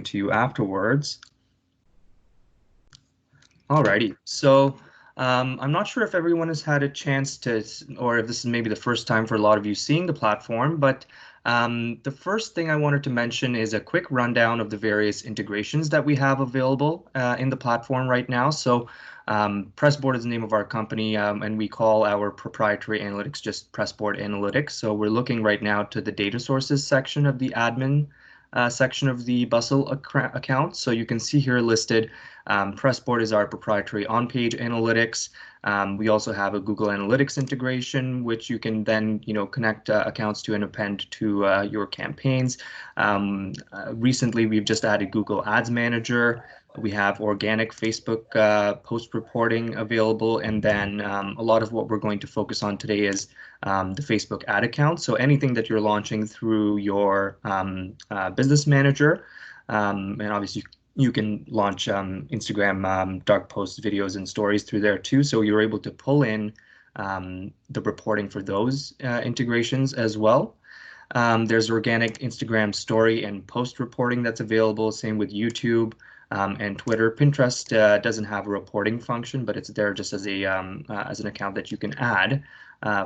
to you afterwards. Alrighty, so I'm not sure if everyone has had a chance to, or if this is maybe the first time for a lot of you seeing the platform, but the first thing I wanted to mention is a quick rundown of the various integrations that we have available in the platform right now. So Pressboard is the name of our company, and we call our proprietary analytics just Pressboard Analytics. So we're looking right now to the data sources section of the admin section of the Bustle account. So you can see here listed, Pressboard is our proprietary on-page analytics. We also have a Google Analytics integration, which you can then, connect accounts to and append to your campaigns. Recently, we've just added Google Ads Manager. We have organic Facebook post reporting available, and then a lot of what we're going to focus on today is the Facebook ad account. So anything that you're launching through your business manager, and obviously you can launch Instagram dark post videos and stories through there too. So you're able to pull in the reporting for those integrations as well. There's organic Instagram story and post reporting that's available. Same with YouTube and Twitter. Pinterest doesn't have a reporting function, but it's there just as an account that you can add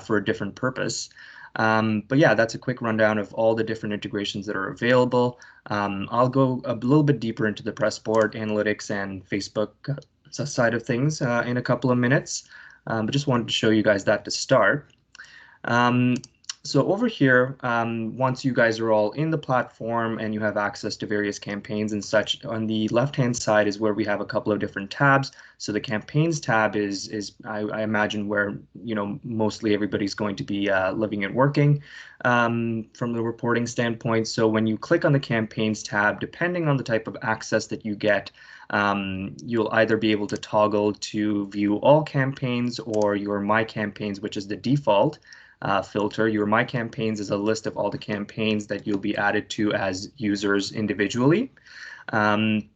for a different purpose. But yeah, that's a quick rundown of all the different integrations that are available. I'll go a little bit deeper into the Pressboard analytics and Facebook side of things in a couple of minutes, but just wanted to show you guys that to start. So over here, once you guys are all in the platform and you have access to various campaigns and such, on the left-hand side is where we have a couple of different tabs. So the campaigns tab is I imagine where mostly everybody's going to be living and working from the reporting standpoint. So when you click on the campaigns tab, depending on the type of access that you get, you'll either be able to toggle to view all campaigns or your My Campaigns, which is the default filter. Your My Campaigns is a list of all the campaigns that you'll be added to as users individually. And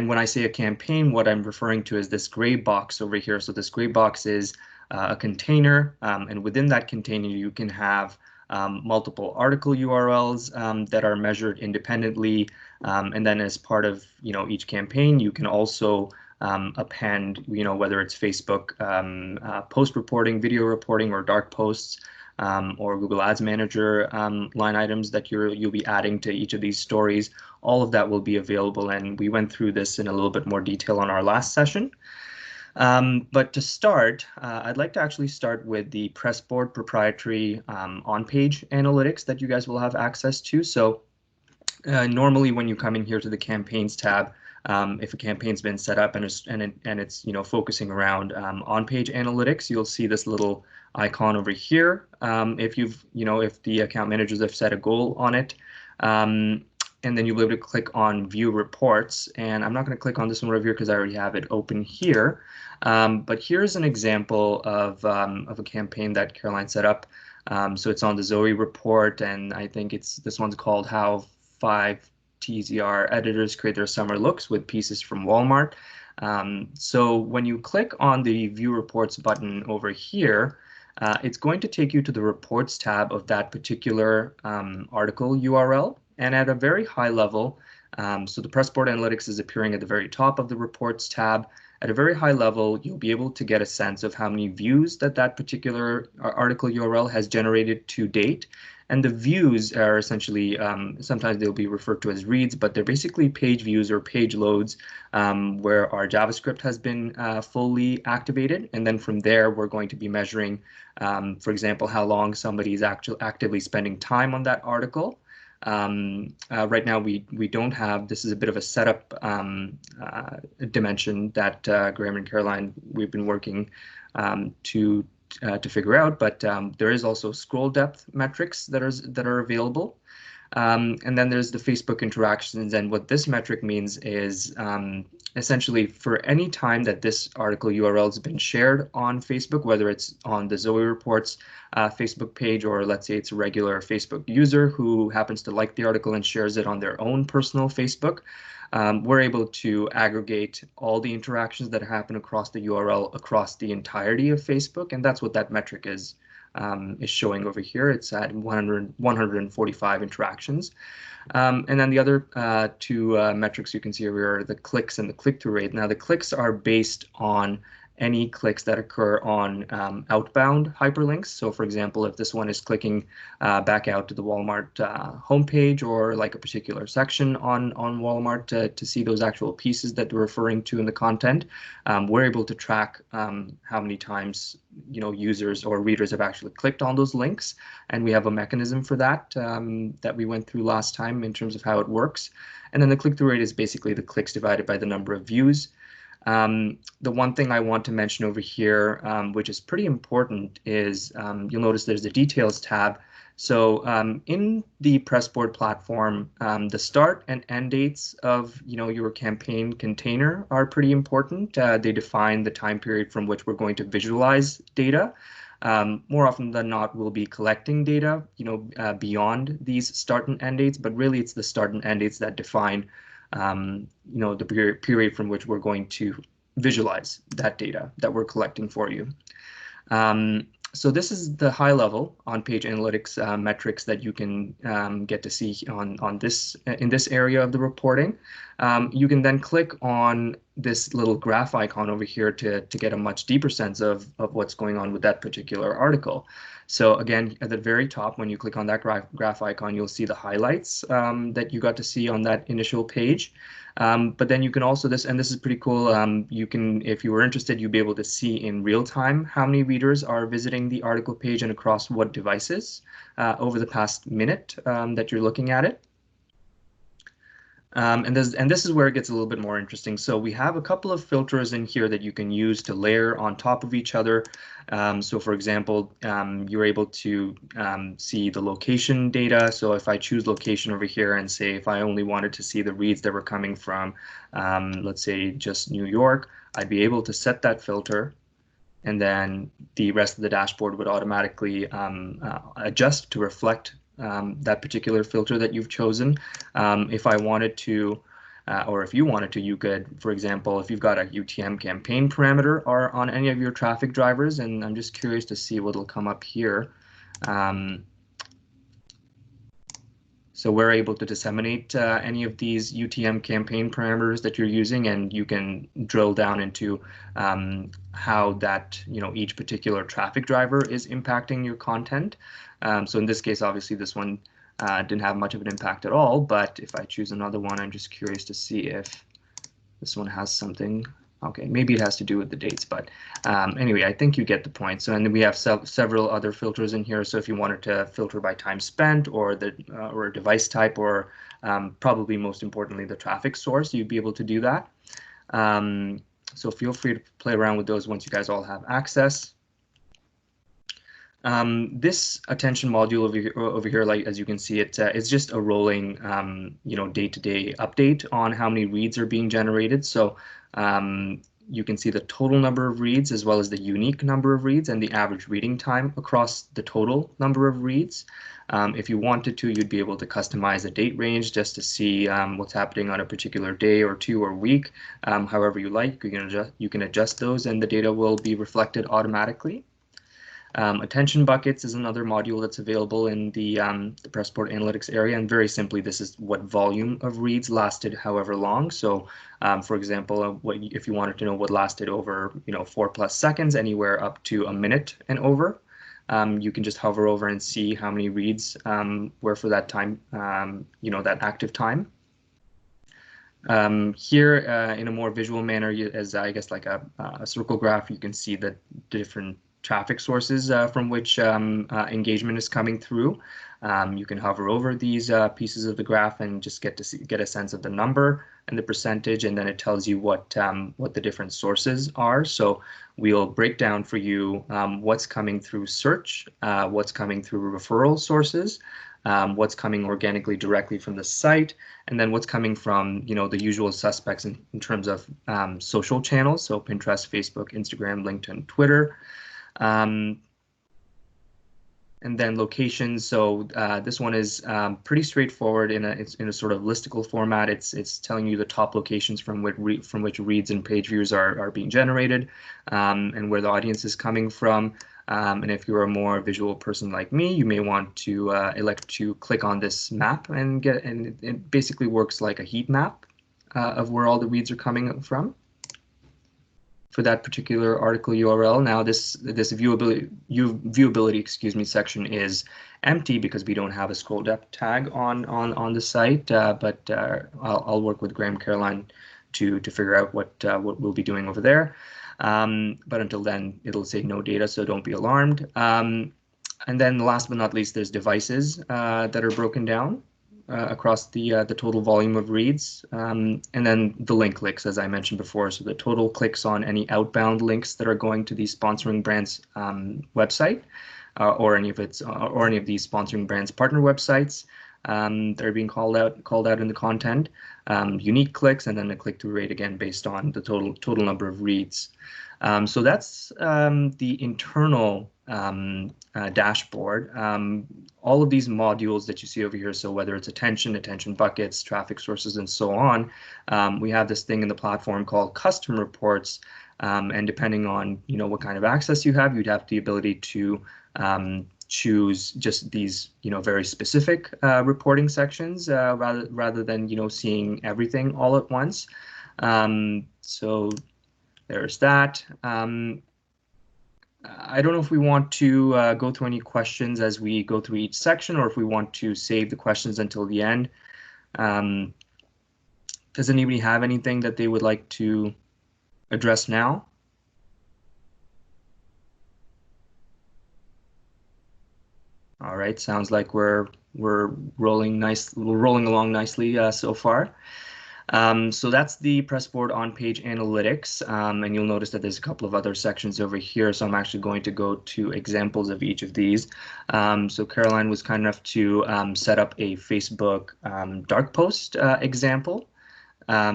when I say a campaign, what I'm referring to is this gray box over here. So this gray box is a container, and within that container you can have multiple article URLs that are measured independently, and then as part of each campaign you can also append, whether it's Facebook post reporting, video reporting, or dark posts, or Google Ads Manager line items that you'll be adding to each of these stories. All of that will be available, and we went through this in a little bit more detail on our last session. But to start, I'd like to actually start with the Pressboard proprietary on-page analytics that you guys will have access to. So normally when you come in here to the campaigns tab, if a campaign's been set up and it's focusing around on-page analytics, you'll see this little icon over here. If the account managers have set a goal on it, and then you'll be able to click on View Reports. And I'm not going to click on this one over here because I already have it open here. But here's an example of a campaign that Caroline set up. So it's on the Zoe report, and I think this one's called How 5 TZR Editors Create Their Summer Looks with Pieces from Walmart. So when you click on the View Reports button over here, it's going to take you to the Reports tab of that particular article URL. And at a very high level, so the Pressboard Analytics is appearing at the very top of the Reports tab. At a very high level, you'll be able to get a sense of how many views that particular article URL has generated to date. And the views are essentially, sometimes they'll be referred to as reads, but they're basically page views or page loads where our JavaScript has been fully activated. And then from there, we're going to be measuring, for example, how long somebody is actively spending time on that article. Right now, we don't have, this is a bit of a setup dimension that Graham and Caroline, we've been working to figure out, but there is also scroll depth metrics that are available. And then there's the Facebook interactions, and what this metric means is essentially for any time that this article URL has been shared on Facebook, whether it's on the Zoe Reports Facebook page, or let's say it's a regular Facebook user who happens to like the article and shares it on their own personal Facebook, we're able to aggregate all the interactions that happen across the URL across the entirety of Facebook, and that's what that metric is is showing over here. It's at 145 interactions. And then the other two metrics you can see here are the clicks and the click-through rate. Now, the clicks are based on any clicks that occur on outbound hyperlinks. So, for example, if this one is clicking back out to the Walmart homepage, or like a particular section on Walmart to see those actual pieces that they're referring to in the content, we're able to track how many times users or readers have actually clicked on those links, and we have a mechanism for that that we went through last time in terms of how it works. And then the click-through rate is basically the clicks divided by the number of views. The one thing I want to mention over here, which is pretty important, is you'll notice there's a details tab. So in the Pressboard platform, the start and end dates of your campaign container are pretty important. They define the time period from which we're going to visualize data. More often than not, we'll be collecting data beyond these start and end dates, but really it's the start and end dates that define the period from which we're going to visualize that data that we're collecting for you. So this is the high level on-page analytics metrics that you can get to see on this in this area of the reporting. You can then click on this little graph icon over here to get a much deeper sense of what's going on with that particular article. So again, at the very top, when you click on that graph icon, you'll see the highlights that you got to see on that initial page. But then you can also, this is pretty cool, you can, if you were interested, you'd be able to see in real time how many readers are visiting the article page and across what devices over the past minute that you're looking at it. And this is where it gets a little bit more interesting. So we have a couple of filters in here that you can use to layer on top of each other. So for example, you're able to see the location data. So if I choose location over here and say if I only wanted to see the reads that were coming from, let's say, just New York, I'd be able to set that filter, and then the rest of the dashboard would automatically adjust to reflect that particular filter that you've chosen. If I wanted to, or if you wanted to, you could, for example, if you've got a UTM campaign parameter or on any of your traffic drivers, and I'm just curious to see what will come up here. So we're able to disseminate any of these UTM campaign parameters that you're using, and you can drill down into how that, each particular traffic driver is impacting your content. So in this case, obviously, this one didn't have much of an impact at all. But if I choose another one, I'm just curious to see if this one has something. Okay, maybe it has to do with the dates, but anyway, I think you get the point. So, and then we have several other filters in here. So if you wanted to filter by time spent, or the or device type, or probably most importantly the traffic source, you'd be able to do that. So feel free to play around with those once you guys all have access. This attention module over here, like as you can see, it's just a rolling, day-to-day update on how many reads are being generated. So you can see the total number of reads as well as the unique number of reads and the average reading time across the total number of reads. If you wanted to, you'd be able to customize a date range just to see what's happening on a particular day or two or week. However you like, you can adjust those, and the data will be reflected automatically. Attention buckets is another module that's available in the Pressboard Analytics area, and very simply, this is what volume of reads lasted however long. So, for example, if you wanted to know what lasted over 4+ seconds, anywhere up to a minute and over, you can just hover over and see how many reads were for that time, that active time. Here, in a more visual manner, as I guess like a circle graph, you can see the different traffic sources from which engagement is coming through. You can hover over these pieces of the graph and just get a sense of the number and the percentage, and then it tells you what the different sources are. So we'll break down for you what's coming through search, what's coming through referral sources, what's coming organically directly from the site, and then what's coming from the usual suspects in terms of social channels, so Pinterest, Facebook, Instagram, LinkedIn, Twitter. And then locations. So this one is pretty straightforward it's in a sort of listicle format. It's telling you the top locations from which reads and page views are being generated, and where the audience is coming from. And if you're a more visual person like me, you may want to elect to click on this map and it basically works like a heat map of where all the reads are coming from for that particular article URL. Now this viewability, excuse me, section is empty because we don't have a scroll depth tag on the site. But I'll work with Graham Caroline to figure out what we'll be doing over there. But until then, it'll say no data, so don't be alarmed. And then last but not least, there's devices that are broken down across the total volume of reads, and then the link clicks, as I mentioned before. So the total clicks on any outbound links that are going to the sponsoring brands website, or any of these sponsoring brands partner websites that are being called out in the content. Unique clicks, and then the click-through rate again based on the total number of reads. So that's the internal dashboard. All of these modules that you see over here, so whether it's attention buckets, traffic sources, and so on, we have this thing in the platform called custom reports. And depending on what kind of access you have, you'd have the ability to choose just these very specific reporting sections rather than seeing everything all at once. So there's that. I don't know if we want to go through any questions as we go through each section, or if we want to save the questions until the end. Does anybody have anything that they would like to address now? All right, sounds like we're rolling along nicely so far. So that's the Pressboard on-page analytics, and you'll notice that there's a couple of other sections over here. So I'm actually going to go to examples of each of these. So Caroline was kind enough to set up a Facebook dark post example.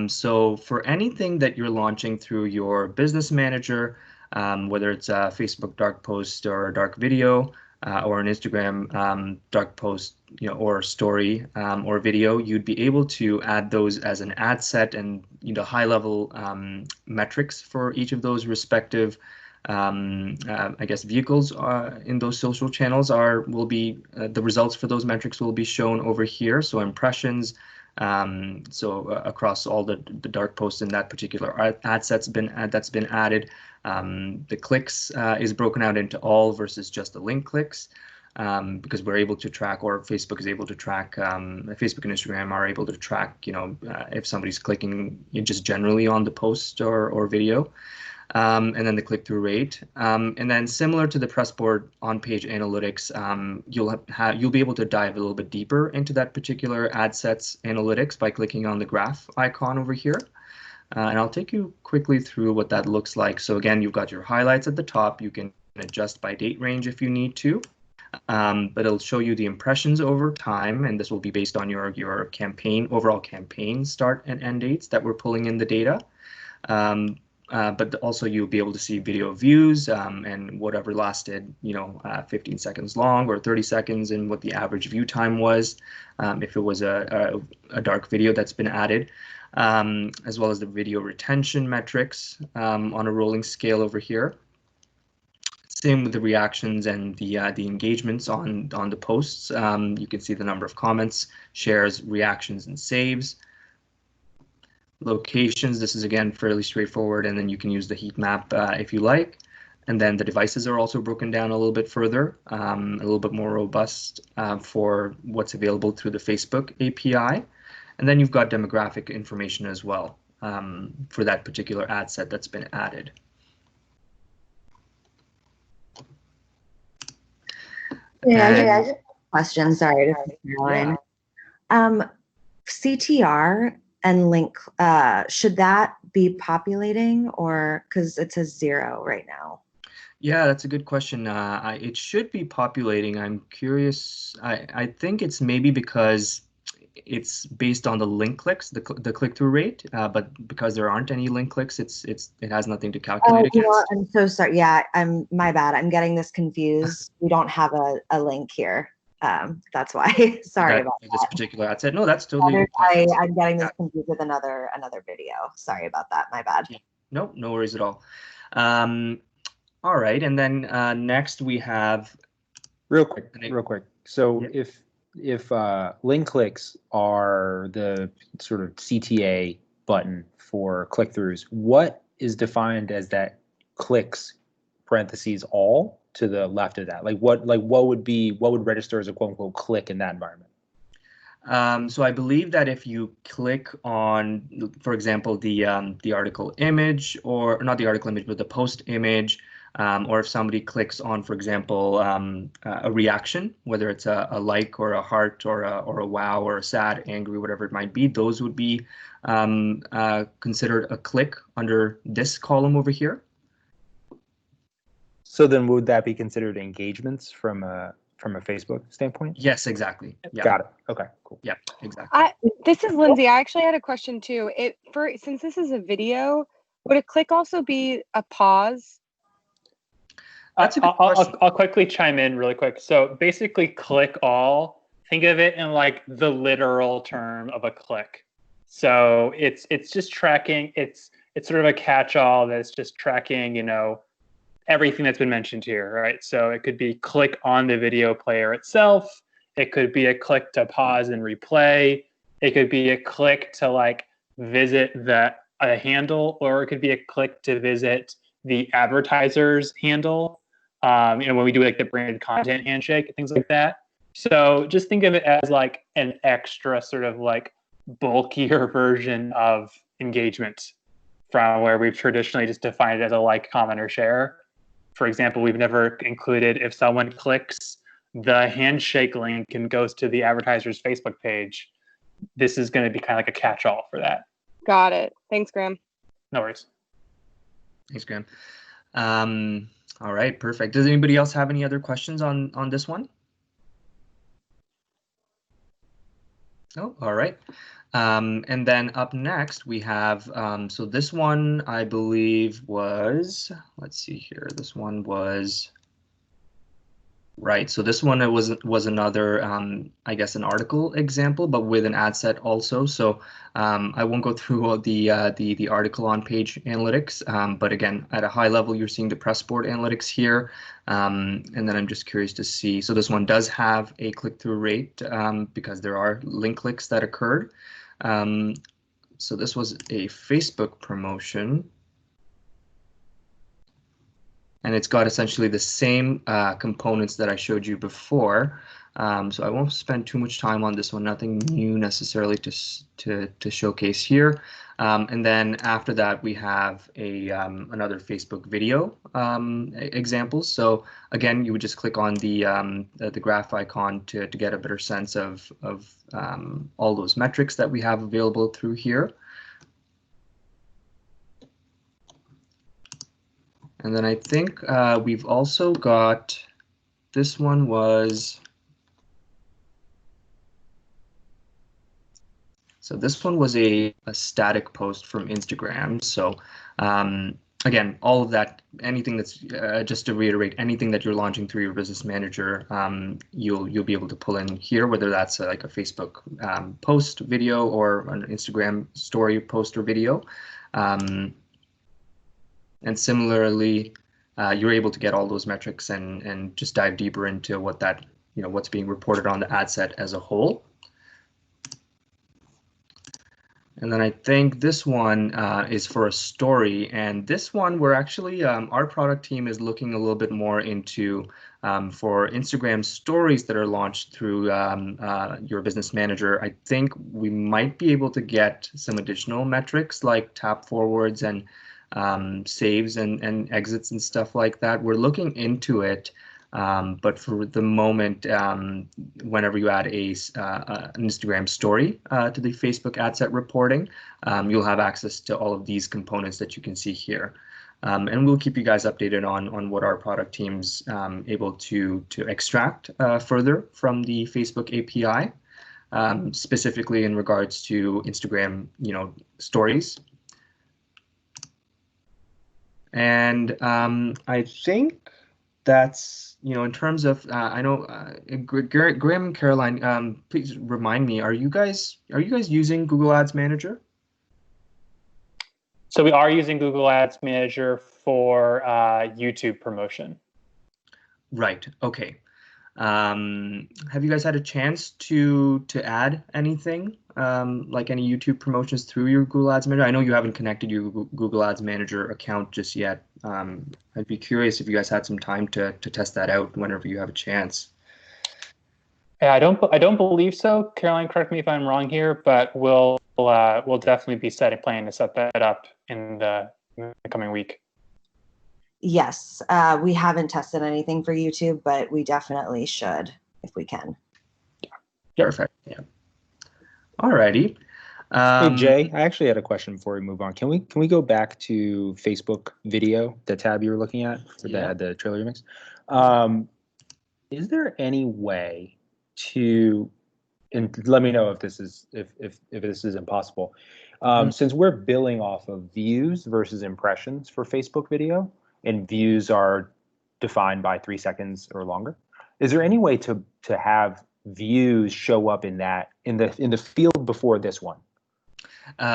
So for anything that you're launching through your business manager, whether it's a Facebook dark post or a dark video, or an Instagram dark post, or story or video, you'd be able to add those as an ad set, and high-level metrics for each of those respective, I guess, vehicles in those social channels will be the results for those metrics will be shown over here. So impressions. So across all the dark posts in that particular ad set's that's been added. The clicks is broken out into all versus just the link clicks, because we're able to track, or Facebook is able to track, Facebook and Instagram are able to track, if somebody's clicking just generally on the post or video. And then the click-through rate, and then similar to the Pressboard on-page analytics, you'll be able to dive a little bit deeper into that particular ad sets analytics by clicking on the graph icon over here. And I'll take you quickly through what that looks like. So again, you've got your highlights at the top. You can adjust by date range if you need to, but it'll show you the impressions over time, and this will be based on your overall campaign start and end dates that we're pulling in the data. But also you'll be able to see video views and whatever lasted, 15 seconds long or 30 seconds, and what the average view time was, if it was a dark video that's been added, as well as the video retention metrics on a rolling scale over here. Same with the reactions and the engagements on the posts. You can see the number of comments, shares, reactions, and saves. Locations, this is again fairly straightforward, and then you can use the heat map if you like. And then the devices are also broken down a little bit further, a little bit more robust for what's available through the Facebook API. And then you've got demographic information as well for that particular ad set that's been added. Yeah, I just have a question. Sorry to Caroline. CTR and link, should that be populating, or because it says 0 right now? Yeah, that's a good question. It should be populating. I'm curious. I think it's maybe because it's based on the link clicks, the click-through rate, but because there aren't any link clicks, it has nothing to calculate against. Know, I'm so sorry. Yeah, my bad. I'm getting this confused. We don't have a link here. That's why. Sorry about this particular ad set. No, that's totally. I'm getting this confused with another video. Sorry about that. My bad. Yeah. No worries at all. All right, and then next we have Real quick. So Yep. if link clicks are the sort of CTA button for click-throughs, what is defined as that clicks parentheses all to the left of that? What would register as a quote unquote click in that environment? So I believe that if you click on, for example, the article image, or not the article image, but the post image, or if somebody clicks on, for example, a reaction, whether it's a like or a heart or a wow or a sad, angry, whatever it might be, those would be considered a click under this column over here. So then would that be considered engagements from a Facebook standpoint? Yes, exactly. Yeah. Got it. Okay, cool. Yeah, exactly. This is Lindsay. I actually had a question too. Since this is a video, would a click also be a pause? That's a good question. I'll quickly chime in really quick. So basically, click all. Think of it in like the literal term of a click. So it's just tracking. It's sort of a catch-all that's just tracking, everything that's been mentioned here, right? So it could be click on the video player itself. It could be a click to pause and replay. It could be a click to like visit a handle, or it could be a click to visit the advertiser's handle. When we do like the branded content handshake, things like that. So just think of it as like an extra sort of like bulkier version of engagement from where we've traditionally just defined it as a like, comment, or share. For example, we've never included if someone clicks the handshake link and goes to the advertiser's Facebook page, this is going to be kind of like a catch-all for that. Got it. Thanks, Graham. No worries. Thanks, Graham. All right, perfect. Does anybody else have any other questions on this one? Oh, all right. And then up next we have, so this one I believe was, let's see here, this one was, right, so this one was another, I guess, an article example, but with an ad set also. So I won't go through all the article on page analytics, but again, at a high level, you're seeing the Pressboard analytics here. And then I'm just curious to see, so this one does have a click-through rate because there are link clicks that occurred. So this was a Facebook promotion. And it's got essentially the same components that I showed you before. So I won't spend too much time on this one, nothing new necessarily to showcase here. And then after that, we have another Facebook video example. So again, you would just click on the graph icon to get a better sense of all those metrics that we have available through here. And then I think we've also got, this one was, so this one was a static post from Instagram. So again, all of that, anything that's, just to reiterate, anything that you're launching through your business manager, you'll be able to pull in here, whether that's like a Facebook post video or an Instagram story post or video. And similarly, you're able to get all those metrics and just dive deeper into what that, what's being reported on the ad set as a whole. And then I think this one is for a story, and this one we're actually, our product team is looking a little bit more into for Instagram stories that are launched through your business manager. I think we might be able to get some additional metrics like tap forwards and saves and exits and stuff like that. We're looking into it, but for the moment, whenever you add an Instagram story to the Facebook ad set reporting, you'll have access to all of these components that you can see here. And we'll keep you guys updated on what our product team's able to extract further from the Facebook API, specifically in regards to Instagram, stories. And I think that's, in terms of, I know Graham and Caroline, please remind me, are you guys using Google Ads Manager? So we are using Google Ads Manager for YouTube promotion. Right. Okay. Have you guys had a chance to add anything like any YouTube promotions through your Google Ads Manager? I know you haven't connected your Google Ads Manager account just yet. I'd be curious if you guys had some time to test that out whenever you have a chance. Yeah, I don't believe so. Caroline, correct me if I'm wrong here, but we'll definitely be planning to set that up in the coming week. Yes, we haven't tested anything for YouTube, but we definitely should if we can. Perfect. Yeah. Alrighty. Hey Jay, I actually had a question before we move on. Can we go back to Facebook video, the tab you were looking at for the trailer remix? Is there any way to, and let me know if this is if this is impossible, since we're billing off of views versus impressions for Facebook video, and views are defined by 3 seconds or longer, is there any way to have views show up in the field before this one?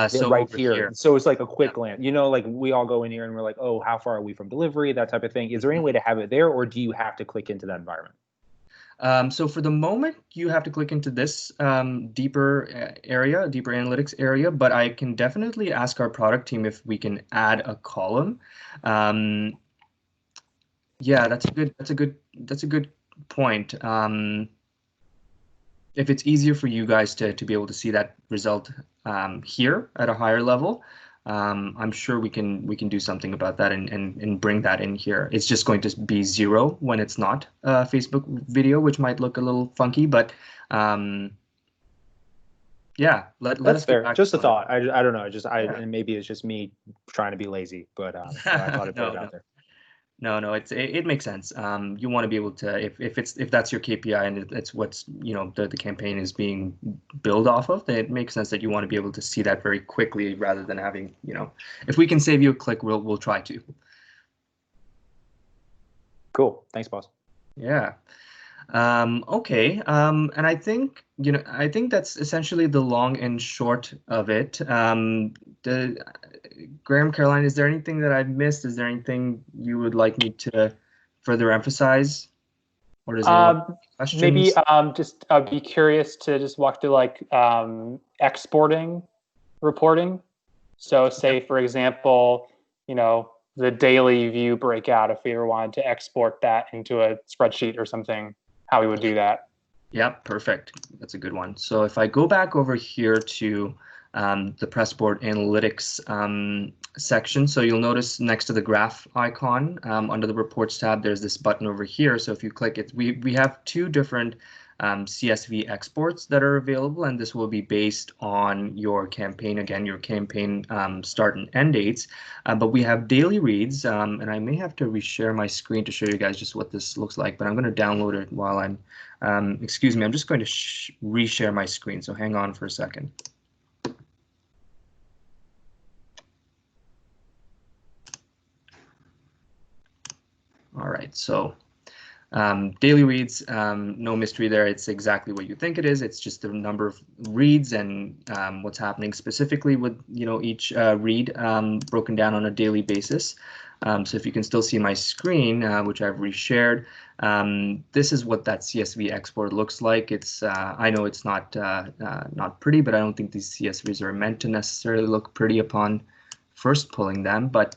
So right over here. So it's like a quick glance. You know, like we all go in here and we're like, oh, how far are we from delivery? That type of thing. Is there any way to have it there, or do you have to click into that environment? So for the moment, you have to click into this deeper analytics area, but I can definitely ask our product team if we can add a column. Yeah, that's a good point. If it's easier for you guys to be able to see that result here at a higher level, I'm sure we can do something about that and bring that in here. It's just going to be 0 when it's not Facebook video, which might look a little funky, but yeah, let us fair. Just a on thought. I don't know. And maybe it's just me trying to be lazy, but I thought I'd put it out there. No, it makes sense. You want to be able to, if that's your KPI and it's what's, the campaign is being built off of, then it makes sense that you want to be able to see that very quickly rather than having, if we can save you a click, we'll try to. Cool. Thanks, boss. Yeah. Okay. And I think, that's essentially the long and short of it. Graham, Caroline, is there anything that I've missed? Is there anything you would like me to further emphasize? Or does anyone have questions? Maybe just I'd be curious to just walk through like exporting reporting. So say, for example, the daily view breakout, if we ever wanted to export that into a spreadsheet or something, how we would do that. Yeah, perfect. That's a good one. So if I go back over here to the Pressboard Analytics section, so you'll notice next to the graph icon under the Reports tab, there's this button over here. So if you click it, we have 2 different CSV exports that are available, and this will be based on your campaign, again, your campaign start and end dates. But we have daily reads, and I may have to reshare my screen to show you guys just what this looks like, but I'm going to download it while I'm, excuse me, I'm just going to reshare my screen, so hang on for a second. All right, so daily reads, no mystery there. It's exactly what you think it is. It's just the number of reads and what's happening specifically with each read broken down on a daily basis. So if you can still see my screen, which I've reshared, this is what that CSV export looks like. It's I know it's not pretty, but I don't think these CSVs are meant to necessarily look pretty upon first pulling them. But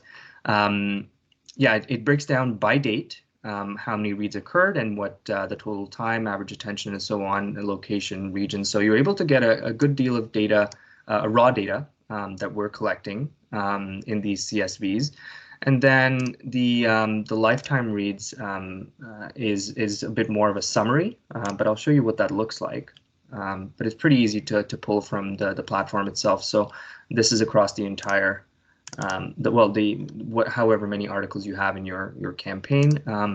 yeah, it breaks down by date, how many reads occurred and what the total time, average attention, and so on, the location, region. So you're able to get a good deal of data, raw data that we're collecting in these CSVs. And then the lifetime reads is a bit more of a summary, but I'll show you what that looks like. But it's pretty easy to pull from the platform itself. So this is across the entire however many articles you have in your campaign.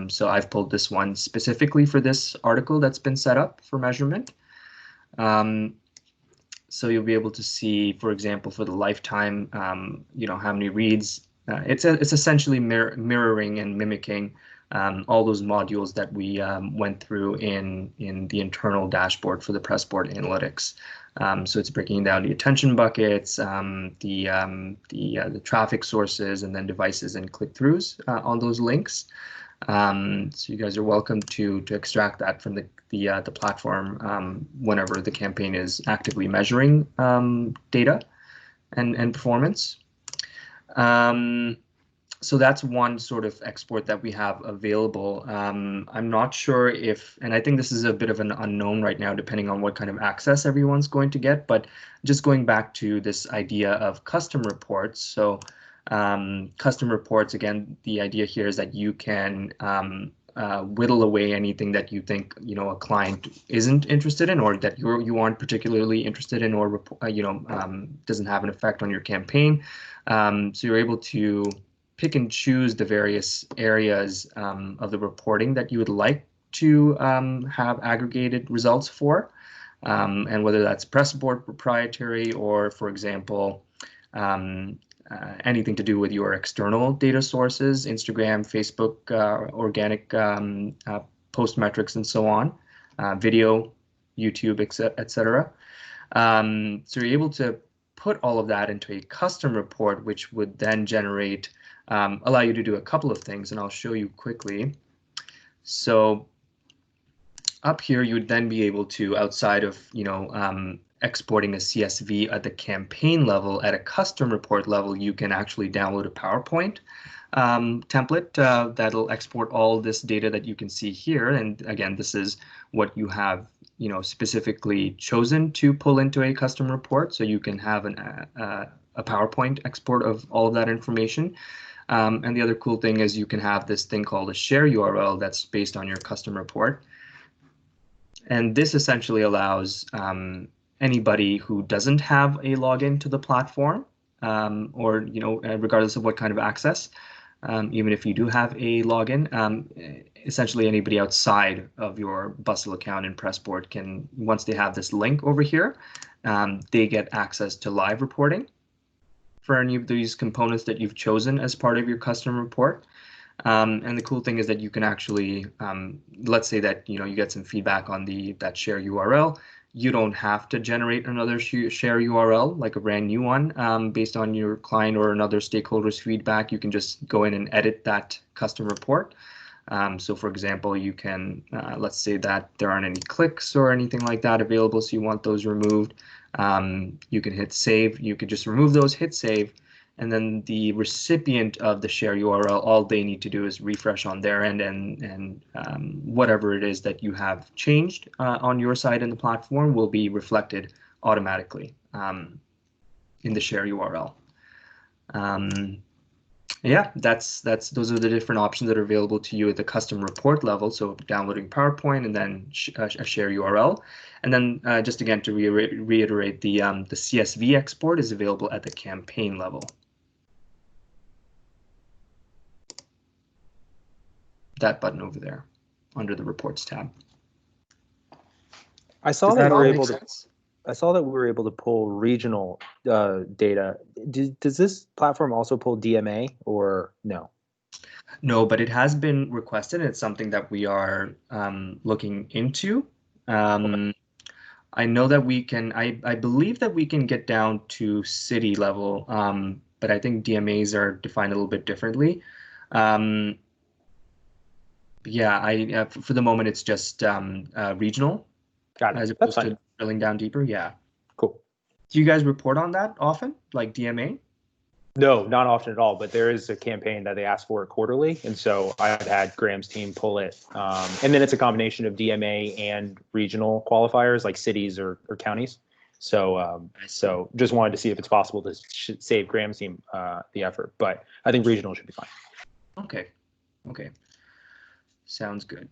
So I've pulled this one specifically for this article that's been set up for measurement. So you'll be able to see, for example, for the lifetime, how many reads. It's essentially mirroring and mimicking all those modules that we went through in the internal dashboard for the Pressboard analytics. So it's breaking down the attention buckets, the traffic sources, and then devices and click-throughs on those links. So you guys are welcome to extract that from the platform whenever the campaign is actively measuring data and performance. So that's one sort of export that we have available. I'm not sure if, and I think this is a bit of an unknown right now, depending on what kind of access everyone's going to get, but just going back to this idea of custom reports. So custom reports, again, the idea here is that you can whittle away anything that you think, a client isn't interested in, or that you aren't particularly interested in, or doesn't have an effect on your campaign. So you're able to pick and choose the various areas of the reporting that you would like to have aggregated results for, and whether that's Pressboard proprietary, or, for example, anything to do with your external data sources, Instagram, Facebook, organic post metrics, and so on, video, YouTube, etc. So you're able to put all of that into a custom report, which would then generate, allow you to do a couple of things, and I'll show you quickly. So up here, you would then be able to, outside of exporting a CSV at the campaign level, at a custom report level, you can actually download a PowerPoint template that'll export all this data that you can see here. And again, this is what you have specifically chosen to pull into a custom report, so you can have a PowerPoint export of all of that information. And the other cool thing is you can have this thing called a share URL that's based on your custom report. And this essentially allows anybody who doesn't have a login to the platform, or regardless of what kind of access, even if you do have a login, essentially anybody outside of your Bustle account in Pressboard can, once they have this link over here, they get access to live reporting for any of these components that you've chosen as part of your custom report. And the cool thing is that you can actually, let's say that you get some feedback on that share URL. You don't have to generate another share URL, like a brand new one, based on your client or another stakeholder's feedback. You can just go in and edit that custom report. So for example, you can, let's say that there aren't any clicks or anything like that available, so you want those removed. You can hit save. You could just remove those, hit save, and then the recipient of the share URL, all they need to do is refresh on their end, and whatever it is that you have changed on your side in the platform will be reflected automatically in the share URL. Yeah, those are the different options that are available to you at the custom report level. So downloading PowerPoint and then a share URL. And then just again to reiterate, the CSV export is available at the campaign level. That button over there under the reports tab. I saw Does that that we all were make able to. sense? I saw that we were able to pull regional data. Does this platform also pull DMA or no? No, but it has been requested. It's something that we are looking into. I know that we can, I believe that we can get down to city level, but I think DMAs are defined a little bit differently. Yeah, for the moment, it's just regional. Got it. As That's opposed fine. to drilling down deeper. Yeah. Cool. Do you guys report on that often, like DMA? No, not often at all, but there is a campaign that they ask for it quarterly. And so I've had Graham's team pull it. And then it's a combination of DMA and regional qualifiers like cities or counties. So so just wanted to see if it's possible to save Graham's team the effort, but I think regional should be fine. Okay. Sounds good.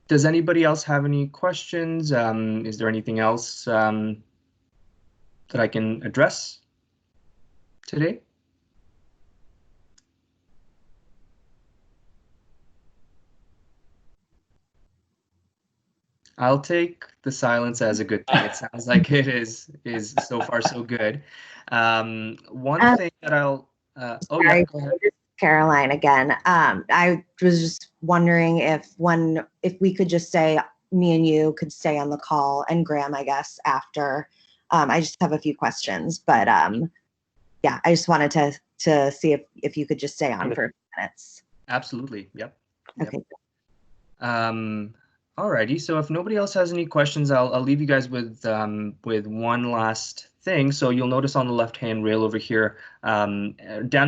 Does anybody else have any questions? Is there anything else that I can address today? I'll take the silence as a good thing. It sounds like it is so far so good. One thing that I'll oh yeah, Sorry. go ahead. Caroline again. I was just wondering if we could just say, me and you could stay on the call, and Graham, I guess, after. I just have a few questions, but yeah, I just wanted to see if you could just stay on for a few minutes. Absolutely. Yep. Okay. Alrighty. So if nobody else has any questions, I'll leave you guys with one last thing. So you'll notice on the left-hand rail over here, down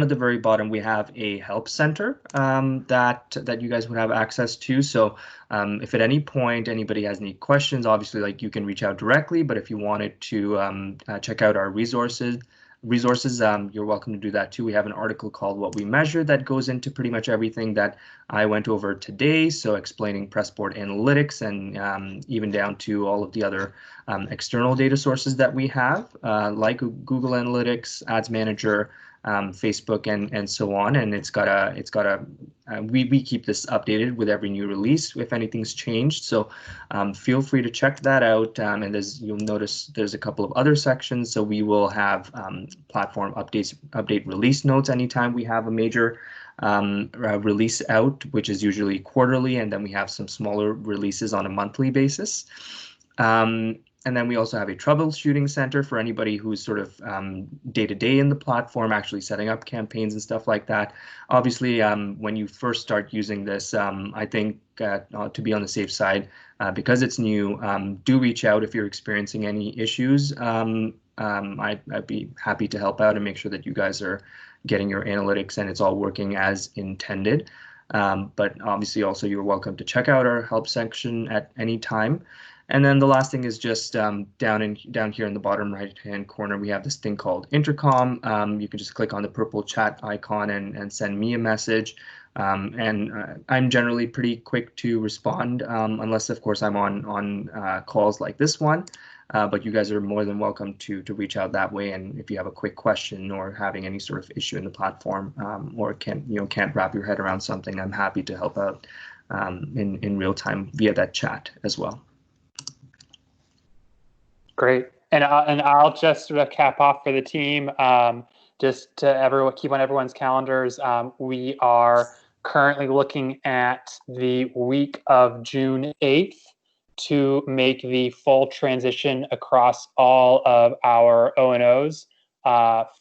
at the very bottom, we have a help center that you guys would have access to. So if at any point anybody has any questions, obviously, like, you can reach out directly. But if you wanted to check out our resources, you're welcome to do that too. We have an article called What We Measure that goes into pretty much everything that I went over today. So explaining Pressboard analytics and even down to all of the other external data sources that we have, like Google Analytics, Ads Manager, Facebook, and so on. And we keep this updated with every new release if anything's changed. So feel free to check that out. And you'll notice there's a couple of other sections. So we will have platform update release notes anytime we have a major release out, which is usually quarterly, and then we have some smaller releases on a monthly basis. And then we also have a troubleshooting center for anybody who's sort of day-to-day in the platform, actually setting up campaigns and stuff like that. Obviously, when you first start using this, I think to be on the safe side, because it's new, do reach out if you're experiencing any issues. I'd be happy to help out and make sure that you guys are getting your analytics and it's all working as intended. But obviously, also, you're welcome to check out our help section at any time. And then the last thing is just down here in the bottom right-hand corner, we have this thing called Intercom. You can just click on the purple chat icon and send me a message. I'm generally pretty quick to respond, unless, of course, I'm on calls like this one. But you guys are more than welcome to reach out that way. And if you have a quick question or having any sort of issue in the platform, or can't wrap your head around something, I'm happy to help out in real time via that chat as well. Great. And I'll just sort of cap off for the team, just to keep on everyone's calendars. We are currently looking at the week of June 8th to make the full transition across all of our O&Os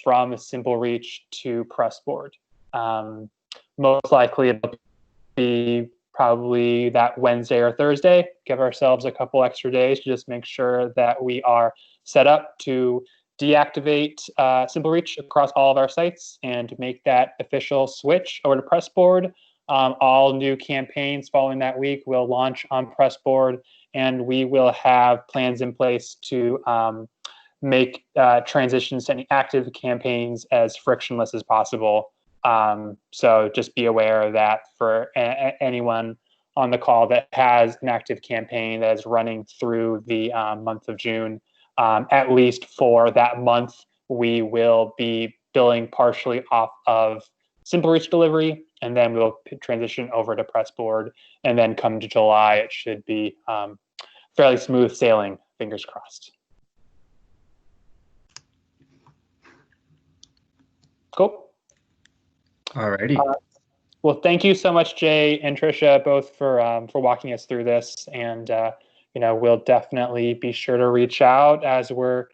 from Simple Reach to Pressboard. Most likely it'll be probably that Wednesday or Thursday. Give ourselves a couple extra days to just make sure that we are set up to deactivate Simple Reach across all of our sites and make that official switch over to Pressboard. All new campaigns following that week will launch on Pressboard, and we will have plans in place to make transitions to any active campaigns as frictionless as possible. So just be aware of that for anyone on the call that has an active campaign that is running through the month of June. At least for that month, we will be billing partially off of Simple Reach delivery, and then we'll transition over to Pressboard. And then come to July, it should be fairly smooth sailing, fingers crossed. Cool. Alrighty. Well, thank you so much, Jay and Trisha, both for walking us through this. And we'll definitely be sure to reach out as we're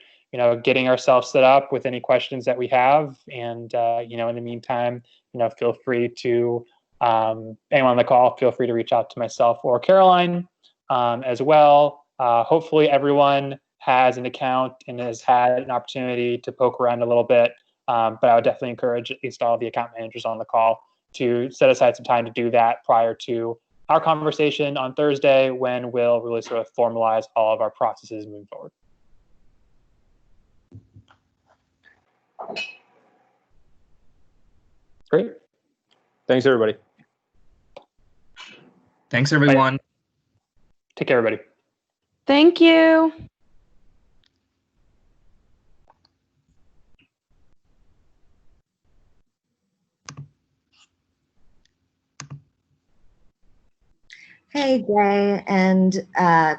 getting ourselves set up with any questions that we have. And in the meantime, feel free to anyone on the call, feel free to reach out to myself or Caroline as well. Hopefully, everyone has an account and has had an opportunity to poke around a little bit. But I would definitely encourage at least all of the account managers on the call to set aside some time to do that prior to our conversation on Thursday, when we'll really sort of formalize all of our processes moving forward. Great. Thanks, everybody. Thanks, everyone. Take care, everybody. Thank you. Hey, Jay, and I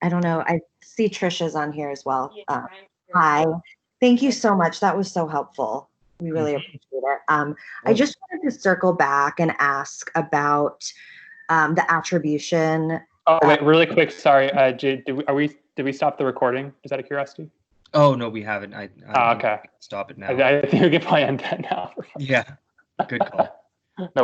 don't know, I see Trisha's on here as well. Hi, thank you so much. That was so helpful. We really Mhm. appreciate it. I just wanted to circle back and ask about the attribution. Oh wait, really quick. Sorry. Did we stop the recording? Is that a curiosity? Oh no, we haven't. I Okay. stop it now. I think we can probably end that now. Yeah, good call. No